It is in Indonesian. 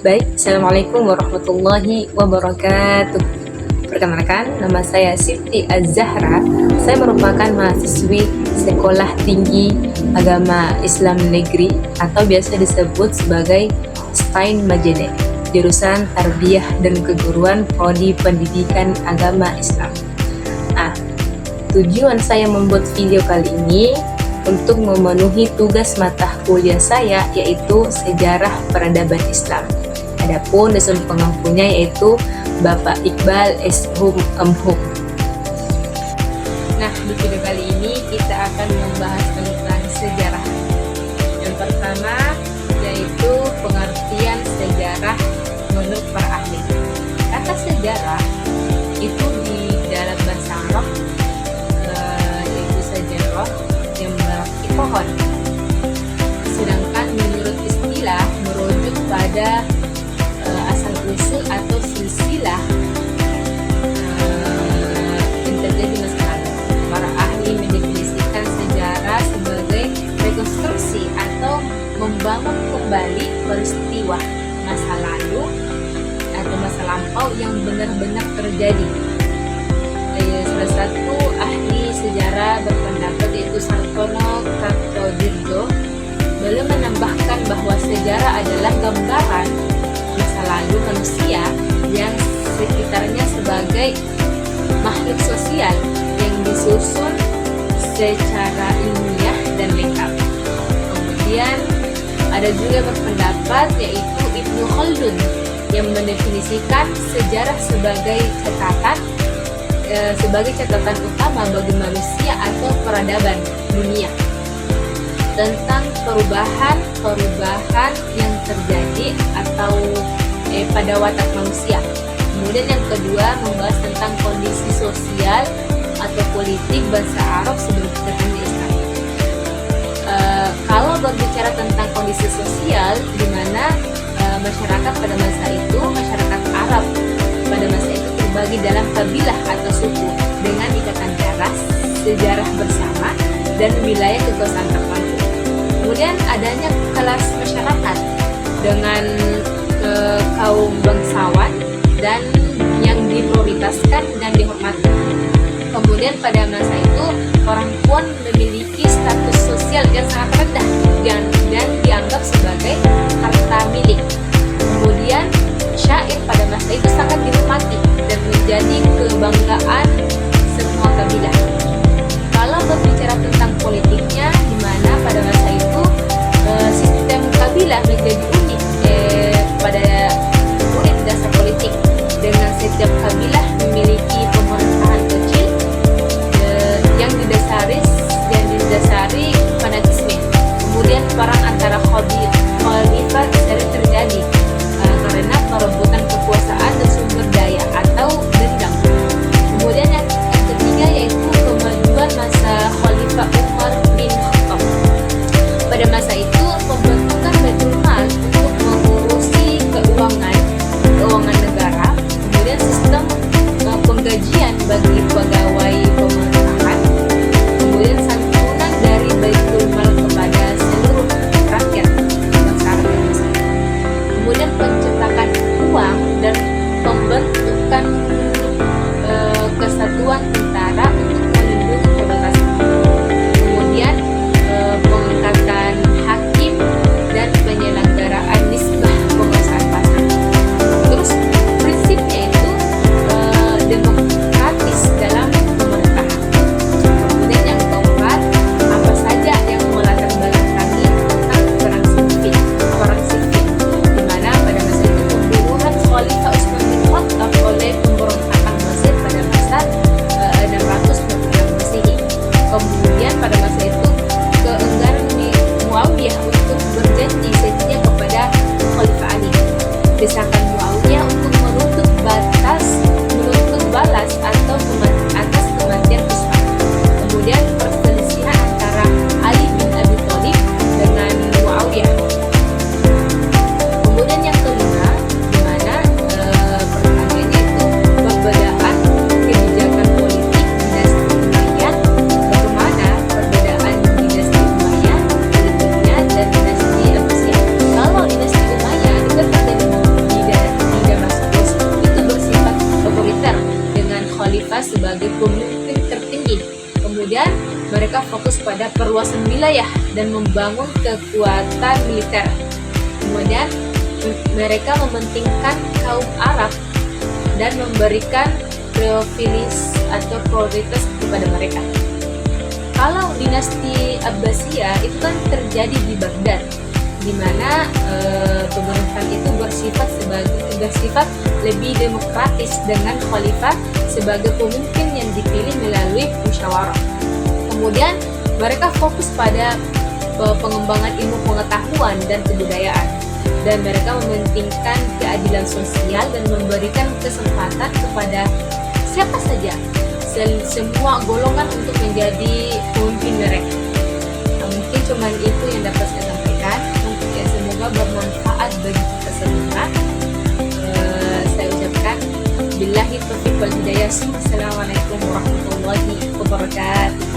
Baik, Assalamualaikum warahmatullahi wabarakatuh. Perkenalkan, nama saya Siti Az-Zahra. Saya merupakan mahasiswi Sekolah Tinggi Agama Islam Negeri atau biasa disebut sebagai STAIN Majene, jurusan Tarbiyah dan Keguruan Prodi Pendidikan Agama Islam. Nah, tujuan saya membuat video kali ini untuk memenuhi tugas mata kuliah saya, yaitu Sejarah Peradaban Islam. Adapun dosen pengampunya yaitu Bapak Iqbal S.Hum M.Hum. Nah, di video kali ini kita akan membahas tentang sejarah. Yang pertama yaitu pengertian sejarah menurut para ahli. Kata sejarah itu di dalam bahasa Arab yaitu sejarah yang berarti pohon. Sedangkan menurut istilah merujuk pada asal-usul atau silsilah yang terjadi masa lalu. Para ahli mendefinisikan sejarah sebagai rekonstruksi atau membangun kembali peristiwa masa lalu atau masa lampau yang benar-benar terjadi. Salah satu ahli sejarah berpendapat yaitu Sartono Kartodirjo. Beliau menambahkan bahwa sejarah adalah gambaran masa lalu manusia yang sekitarnya sebagai makhluk sosial yang disusun secara ilmiah dan lengkap. Kemudian ada juga berpendapat yaitu Ibnu Khaldun yang mendefinisikan sejarah sebagai catatan utama bagi manusia atau peradaban dunia tentang perubahan yang terjadi atau pada watak manusia. Kemudian yang kedua membahas tentang kondisi sosial atau politik bangsa Arab sebelum datangnya Islam. Kalau berbicara tentang kondisi sosial, di mana masyarakat pada masa itu, masyarakat Arab pada masa itu terbagi dalam kabilah atau suku dengan ikatan darah, sejarah bersama, dan wilayah kekuasaan tertentu. Kemudian adanya kelas masyarakat dengan kaum bangsawan dan yang diprioritaskan dan dihormati. Kemudian pada masa itu orang pun memiliki status sosial yang sangat rendah dan dianggap sebagai harta milik. Kemudian syair pada masa itu sangat dihormati dan menjadi kebanggaan semua kabilah. Kalau berbicara tentang politiknya, di mana pada masa itu sistem kabilah menjadi unik pada unit dasar politik, dengan setiap kabilah memiliki pemerintahan kecil yang didasari fanatisme. perluasan wilayah dan membangun kekuatan militer. Kemudian mereka mementingkan kaum Arab dan memberikan prioritas kepada mereka. Kalau dinasti Abbasiyah itu kan terjadi di Baghdad, di mana pemerintahan itu bersifat lebih demokratis dengan khalifah sebagai pemimpin yang dipilih melalui musyawarah. Kemudian mereka fokus pada pengembangan ilmu pengetahuan dan kebudayaan, dan mereka mementingkan keadilan sosial dan memberikan kesempatan kepada siapa saja, semua golongan untuk menjadi pemimpin mereka. Nah, mungkin cuma itu yang dapat saya sampaikan. Ya, semoga bermanfaat bagi kita semua. Saya ucapkan billahi taufiq wal hidayah. Assalamualaikum warahmatullahi wabarakatuh.